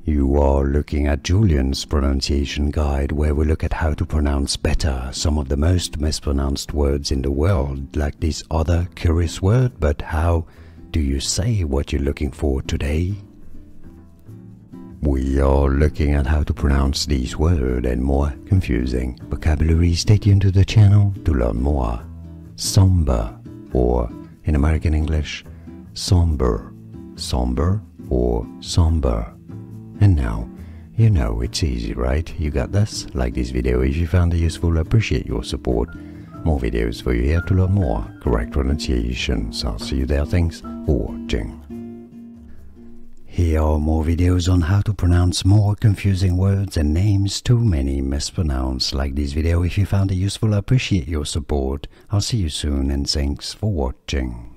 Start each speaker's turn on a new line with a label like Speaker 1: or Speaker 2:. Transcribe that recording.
Speaker 1: You are looking at Julian's pronunciation guide, where we look at how to pronounce better some of the most mispronounced words in the world, like this other curious word. But how do you say what you're looking for today? We are looking at how to pronounce these words and more confusing vocabulary. Stay tuned to the channel to learn more. Sombre, or in American English, somber, somber or somber. And now, you know it's easy, right? You got this? Like this video if you found it useful. I appreciate your support. More videos for you here to learn more correct pronunciations. I'll see you there. Thanks for watching. Here are more videos on how to pronounce more confusing words and names too many mispronounced. Like this video if you found it useful. I appreciate your support. I'll see you soon and thanks for watching.